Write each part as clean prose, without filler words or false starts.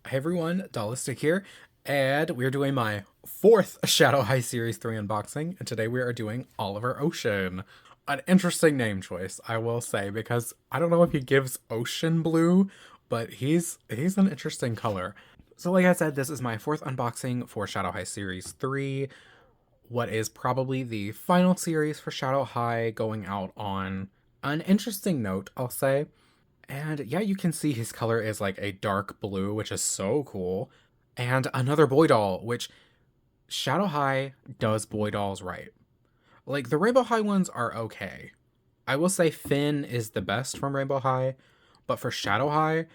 Hey everyone, Dollistic here, and we're doing my fourth Shadow High Series 3 unboxing, and today we are doing Oliver Ocean. An interesting name choice, I will say, because I don't know if he gives ocean blue, but he's an interesting color. So like I said, this is my fourth unboxing for Shadow High Series 3, what is probably the final series for Shadow High, going out on an interesting note, I'll say. And yeah, you can see his color is like a dark blue, which is so cool. And another boy doll, which Shadow High does boy dolls right. Like the Rainbow High ones are okay. I will say Finn is the best from Rainbow High, but for Shadow High,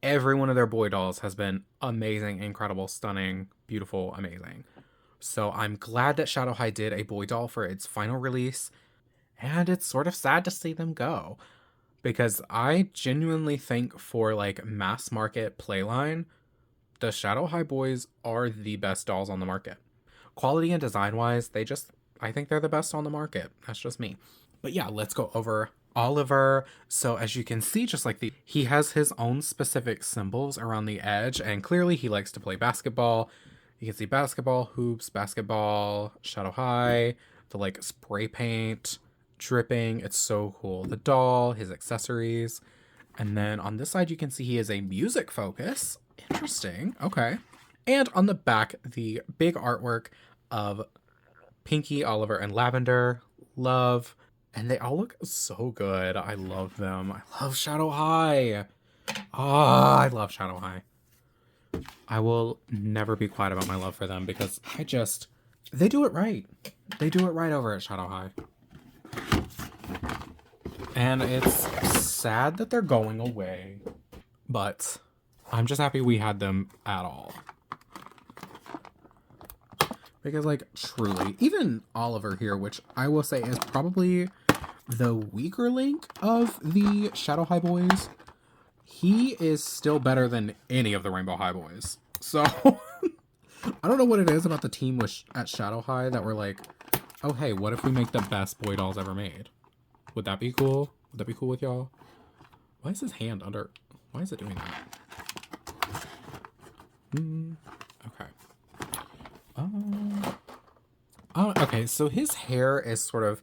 every one of their boy dolls has been amazing, incredible, stunning, beautiful, amazing. So I'm glad that Shadow High did a boy doll for its final release, and it's sort of sad to see them go because I genuinely think for like mass market playline, the Shadow High Boys are the best dolls on the market. Quality and design wise, I think they're the best on the market. That's just me. But yeah, let's go over Oliver. So as you can see, just like he has his own specific symbols around the edge, and clearly he likes to play basketball. You can see basketball, hoops, basketball, Shadow High, the like spray paint, dripping. It's so cool. The doll, his accessories. And then on this side, you can see he is a music focus. Interesting. Okay. And on the back, the big artwork of Pinky, Oliver, and Lavender. Love. And they all look so good. I love them. I love Shadow High. Ah, I love Shadow High. I will never be quiet about my love for them because they do it right. They do it right over at Shadow High. And it's sad that they're going away, but I'm just happy we had them at all. Because, like, truly, even Oliver here, which I will say is probably the weaker link of the Shadow High Boys, he is still better than any of the Rainbow High Boys. So, I don't know what it is about the team at Shadow High that we're like, oh, hey, what if we make the best boy dolls ever made? Would that be cool? Would that be cool with y'all? Why is his hand under... Why is it doing that? Okay. Okay, so his hair is sort of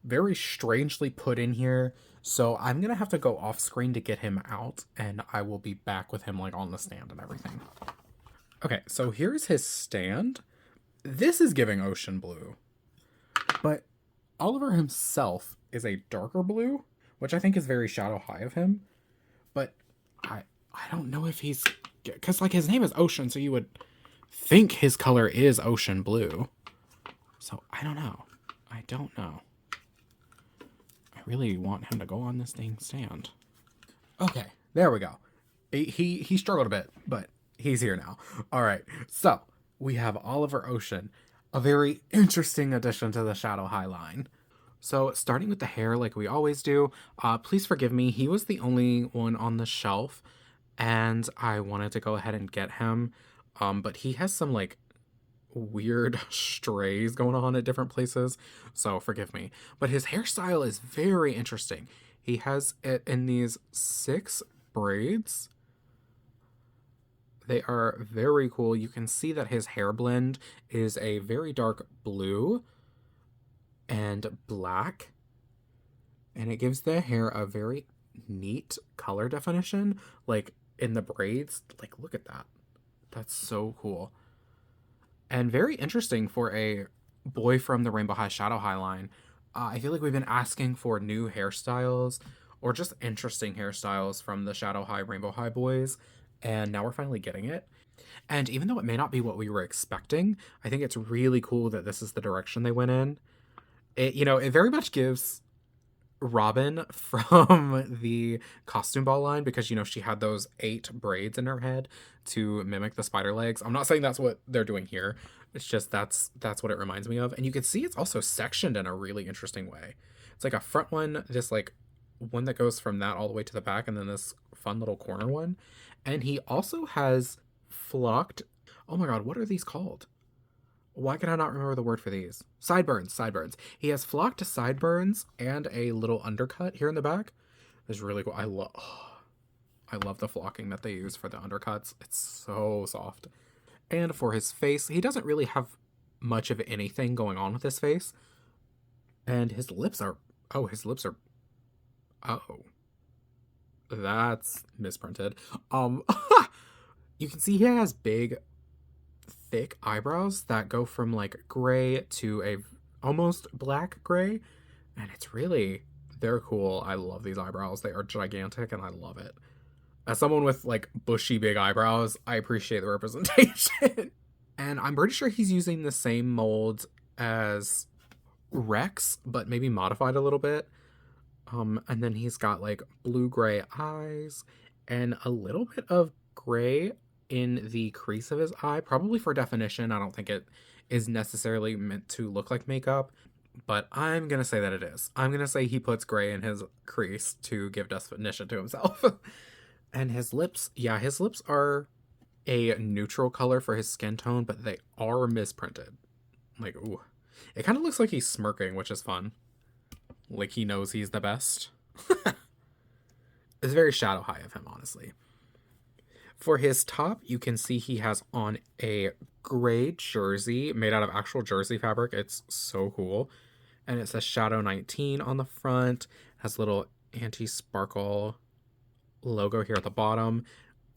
very strangely put in here. So I'm going to have to go off screen to get him out, and I will be back with him like on the stand and everything. Okay, so here's his stand. This is giving ocean blue. But Oliver himself is a darker blue, which I think is very Shadow High of him. But I don't know if he's... Because, like, his name is Ocean, so you would think his color is ocean blue. So, I don't know. I don't know. I really want him to go on this dang stand. Okay, there we go. He struggled a bit, but he's here now. All right, so we have Oliver Ocean, a very interesting addition to the Shadow High line. So starting with the hair like we always do, please forgive me, he was the only one on the shelf, and I wanted to go ahead and get him, but he has some like weird strays going on at different places, so forgive me. But his hairstyle is very interesting. He has it in these 6 braids. They are very cool. You can see that his hair blend is a very dark blue and black, and it gives the hair a very neat color definition, like in the braids. Like, look at that. That's so cool. And very interesting for a boy from the Rainbow High Shadow High line. I feel like we've been asking for new hairstyles or just interesting hairstyles from the Shadow High Rainbow High boys, and now we're finally getting it. And even though it may not be what we were expecting, I think it's really cool that this is the direction they went in. It very much gives Robin from the costume ball line, because she had those 8 braids in her head to mimic the spider legs. I'm not saying that's what they're doing here. It's just that's what it reminds me of. And you can see it's also sectioned in a really interesting way. It's like a front one, this like one that goes from that all the way to the back, and then this fun little corner one. And he also has flocked... Oh my god, what are these called? Why can I not remember the word for these? Sideburns. He has flocked sideburns and a little undercut here in the back. It's really cool. I I love the flocking that they use for the undercuts. It's so soft. And for his face, he doesn't really have much of anything going on with his face. And his lips are... Oh, his lips are... Oh. That's misprinted. You can see he has big, thick eyebrows that go from like gray to a almost black gray. And it's really... They're cool. I love these eyebrows. They are gigantic and I love it. As someone with like bushy big eyebrows, I appreciate the representation. And I'm pretty sure he's using the same mold as Rex, but maybe modified a little bit. And then he's got like blue-gray eyes and a little bit of gray in the crease of his eye, probably for definition. I don't think it is necessarily meant to look like makeup, but I'm gonna say that it is. I'm gonna say he puts gray in his crease to give definition to himself. And his lips, yeah, his lips are a neutral color for his skin tone, but they are misprinted. Like, ooh. It kind of looks like he's smirking, which is fun. Like he knows he's the best. It's very Shadow High of him, honestly. For his top, you can see he has on a gray jersey made out of actual jersey fabric. It's so cool. And it says Shadow 19 on the front. Has a little anti-sparkle logo here at the bottom.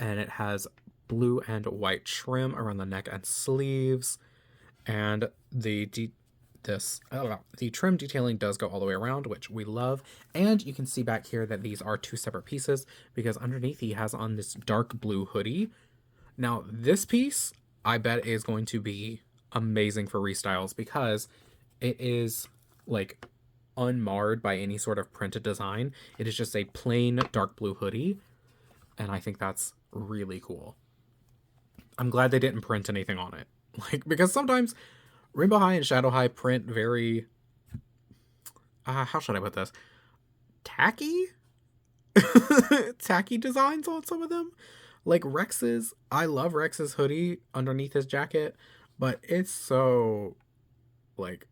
And it has blue and white trim around the neck and sleeves. And the trim detailing does go all the way around, which we love. And you can see back here that these are two separate pieces because underneath he has on this dark blue hoodie. Now this piece I bet is going to be amazing for restyles because it is like unmarred by any sort of printed design. It is just a plain dark blue hoodie. And I think that's really cool. I'm glad they didn't print anything on it. Like, because sometimes Rainbow High and Shadow High print very, how should I put this? Tacky? Tacky designs on some of them. Like Rex's, I love Rex's hoodie underneath his jacket, but it's so, like,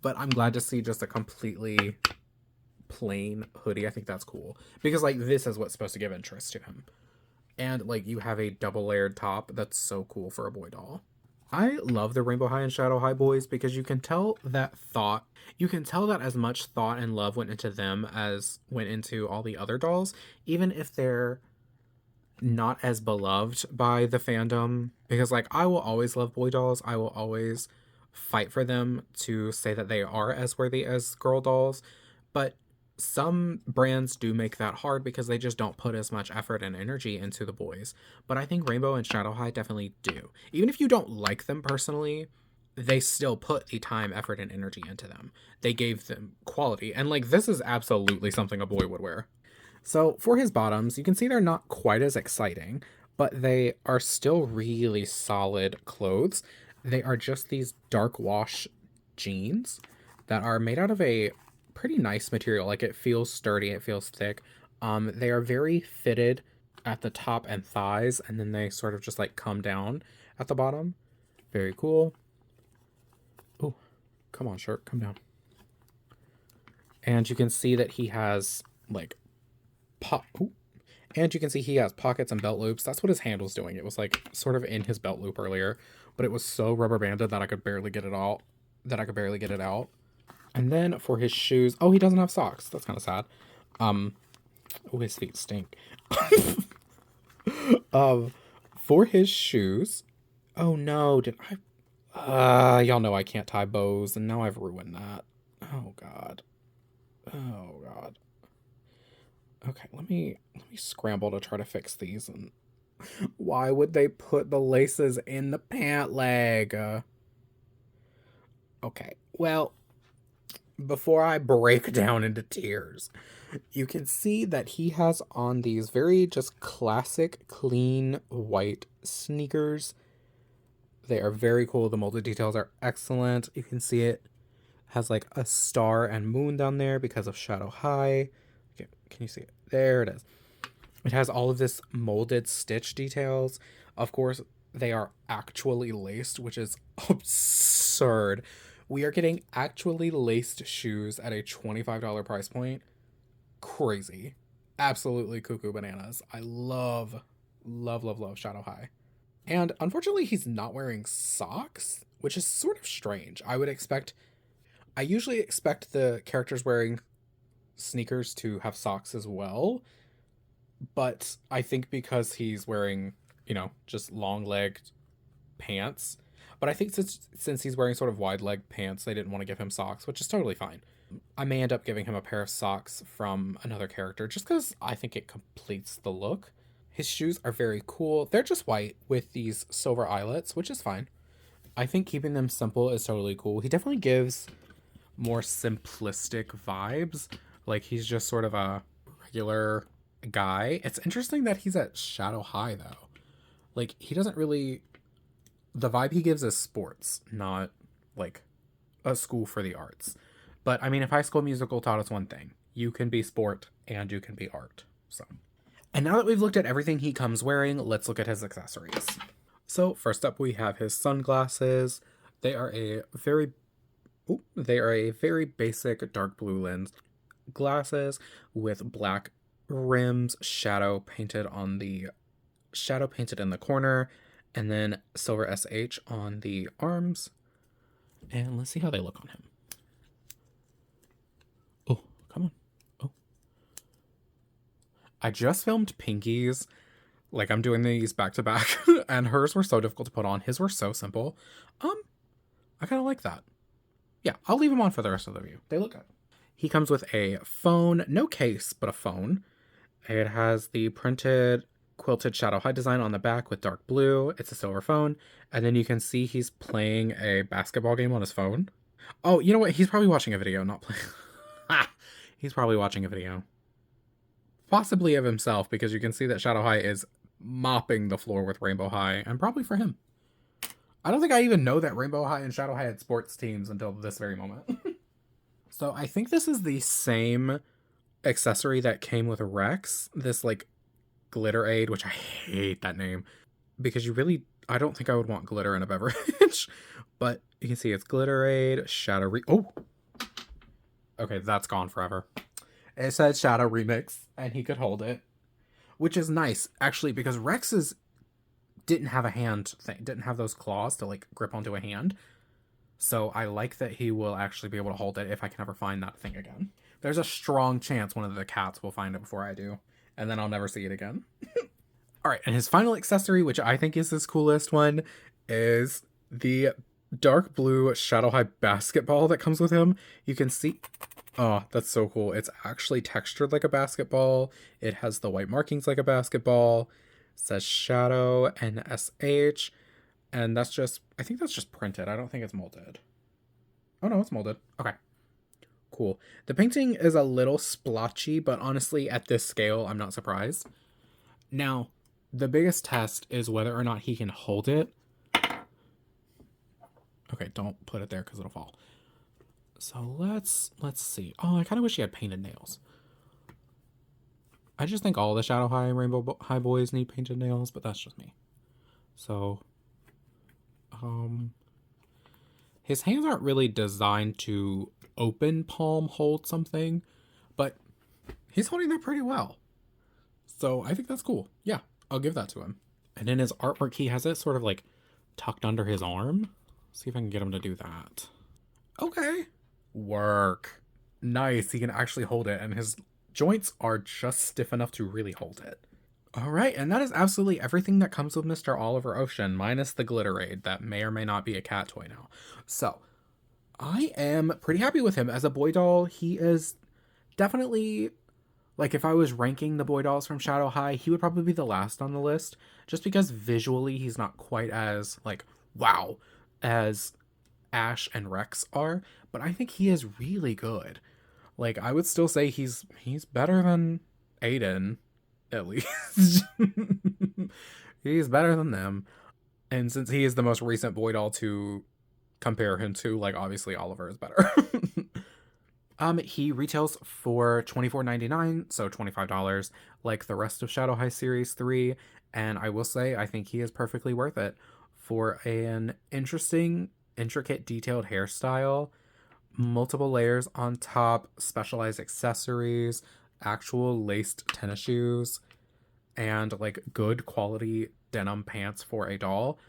but I'm glad to see just a completely plain hoodie. I think that's cool. Because, like, this is what's supposed to give interest to him. And, like, you have a double layered top that's so cool for a boy doll. I love the Rainbow High and Shadow High boys because you can tell that as much thought and love went into them as went into all the other dolls, even if they're not as beloved by the fandom. Because, like, I will always love boy dolls. I will always fight for them to say that they are as worthy as girl dolls. But some brands do make that hard because they just don't put as much effort and energy into the boys. But I think Rainbow and Shadow High definitely do. Even if you don't like them personally, they still put the time, effort, and energy into them. They gave them quality. And, like, this is absolutely something a boy would wear. So for his bottoms, you can see they're not quite as exciting, but they are still really solid clothes. They are just these dark wash jeans that are made out of a pretty nice material. Like, it feels sturdy, it feels thick. They are very fitted at the top and thighs, and then they sort of just like come down at the bottom. Very cool. Oh, come on, shirt, come down. And you can see that he has like and you can see he has pockets and belt loops. That's what his hand was doing. It was like sort of in his belt loop earlier, but it was so rubber banded that I could barely get it out. And then for his shoes, oh, he doesn't have socks. That's kind of sad. Oh, his feet stink. For his shoes, oh no, did I? Y'all know I can't tie bows, and now I've ruined that. Oh god. Okay, let me scramble to try to fix these. And why would they put the laces in the pant leg? Okay, well, before I break down into tears, you can see that he has on these very just classic, clean, white sneakers. They are very cool. The molded details are excellent. You can see it has like a star and moon down there because of Shadow High. Okay, can you see it? There it is. It has all of this molded stitch details. Of course, they are actually laced, which is absurd. We are getting actually laced shoes at a $25 price point. crazy. Absolutely cuckoo bananas. I love, love, love, love Shadow High. And unfortunately, he's not wearing socks, which is sort of strange. I usually expect the characters wearing sneakers to have socks as well, but I think because he's wearing, just long legged pants, but I think since he's wearing sort of wide leg pants, they didn't want to give him socks, which is totally fine. I may end up giving him a pair of socks from another character just because I think it completes the look. His shoes are very cool. They're just white with these silver eyelets, which is fine. I think keeping them simple is totally cool. He definitely gives more simplistic vibes. Like he's just sort of a regular guy. It's interesting that he's at Shadow High though. Like he doesn't really the vibe he gives is sports, not like a school for the arts. But I mean, if High School Musical taught us one thing, you can be sport and you can be art. So, and now that we've looked at everything he comes wearing, let's look at his accessories. So first up, we have his sunglasses. They are a very basic dark blue lens glasses with black rims, shadow painted in the corner, and then silver SH on the arms. And let's see how they look on him. Oh, come on. Oh. I just filmed Pinky's. Like, I'm doing these back to back, and hers were so difficult to put on. His were so simple. I kind of like that. Yeah, I'll leave them on for the rest of the review. They look good. He comes with a phone, no case, but a phone. It has the printed quilted Shadow High design on the back with dark blue. It's a silver phone. And then you can see he's playing a basketball game on his phone. Oh, you know what? He's probably watching a video, not playing. He's probably watching a video. Possibly of himself, because you can see that Shadow High is mopping the floor with Rainbow High, and probably for him. I don't think I even know that Rainbow High and Shadow High had sports teams until this very moment. So I think this is the same accessory that came with Rex. This like glitter aid, which I hate that name because I don't think I would want glitter in a beverage. But you can see it's glitter aid, oh, okay, that's gone forever. It said Shadow Remix, and he could hold it, which is nice actually because Rex's didn't have a hand thing, didn't have those claws to like grip onto a hand. So I like that he will actually be able to hold it if I can ever find that thing again. There's a strong chance one of the cats will find it before I do, and then I'll never see it again. All right, and his final accessory, which I think is his coolest one, is the dark blue Shadow High basketball that comes with him. You can see, oh, that's so cool. It's actually textured like a basketball. It has the white markings like a basketball. It says Shadow and SH. And I think that's just printed. I don't think it's molded. Oh no, it's molded. Okay. Cool. The painting is a little splotchy, but honestly, at this scale, I'm not surprised. Now, the biggest test is whether or not he can hold it. Okay, don't put it there because it'll fall. So let's see. Oh, I kind of wish he had painted nails. I just think all the Shadow High and Rainbow High boys need painted nails, but that's just me. So, his hands aren't really designed to open palm hold something, but he's holding that pretty well. So I think that's cool. Yeah, I'll give that to him. And in his artwork, he has it sort of like tucked under his arm. See if I can get him to do that. Okay. Work. Nice. He can actually hold it, and his joints are just stiff enough to really hold it. All right, and that is absolutely everything that comes with Mr. Oliver Ocean, minus the glitter aid that may or may not be a cat toy now. So, I am pretty happy with him. As a boy doll, he is definitely, like, if I was ranking the boy dolls from Shadow High, he would probably be the last on the list, just because visually he's not quite as, like, wow, as Ash and Rex are, but I think he is really good. Like, I would still say he's better than Aiden. At least. He's better than them. And since he is the most recent boy doll to compare him to, like, obviously Oliver is better. He retails for $24.99, so $25, like the rest of Shadow High Series 3, and I will say I think he is perfectly worth it for an interesting, intricate, detailed hairstyle, multiple layers on top, specialized accessories, actual laced tennis shoes and like good quality denim pants for a doll,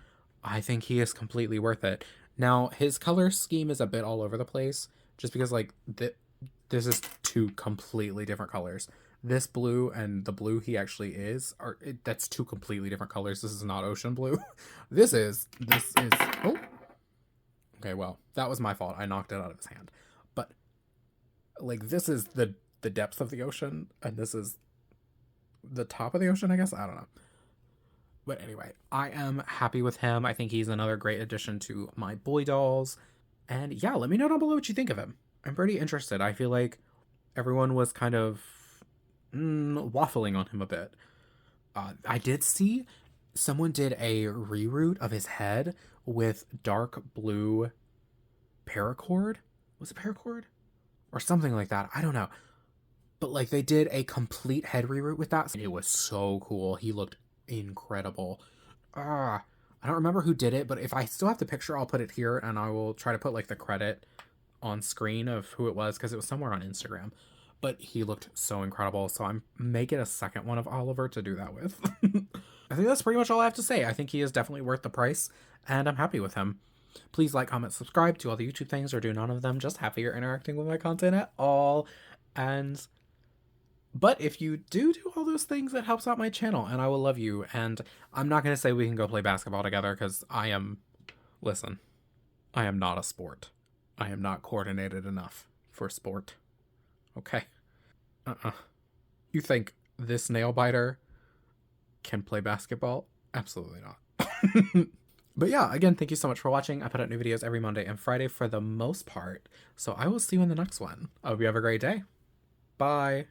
I think he is completely worth it. Now, his color scheme is a bit all over the place just because like this is two completely different colors. This blue and the blue he actually is that's two completely different colors. This is not ocean blue. This is oh. Okay, well, that was my fault. I knocked it out of his hand. But like this is the depth of the ocean and this is the top of the ocean, I guess. I don't know. But anyway, I am happy with him. I think he's another great addition to my boy dolls. And yeah, let me know down below what you think of him. I'm pretty interested. I feel like everyone was kind of waffling on him a bit. I did see someone did a reroute of his head with dark blue paracord. Was it paracord? Or something like that. I don't know. But like they did a complete head reroute with that. It was so cool. He looked incredible. I don't remember who did it, but if I still have the picture, I'll put it here and I will try to put like the credit on screen of who it was because it was somewhere on Instagram. But he looked so incredible, so I'm making a second one of Oliver to do that with. I think that's pretty much all I have to say. I think he is definitely worth the price, and I'm happy with him. Please like, comment, subscribe, do all the YouTube things, or do none of them. Just happy you're interacting with my content at all. But if you do all those things, it helps out my channel, and I will love you. And I'm not going to say we can go play basketball together, because listen, I am not a sport. I am not coordinated enough for sport. Okay? You think this nail biter can play basketball? Absolutely not. But yeah, again, thank you so much for watching. I put out new videos every Monday and Friday for the most part, so I will see you in the next one. I hope you have a great day. Bye.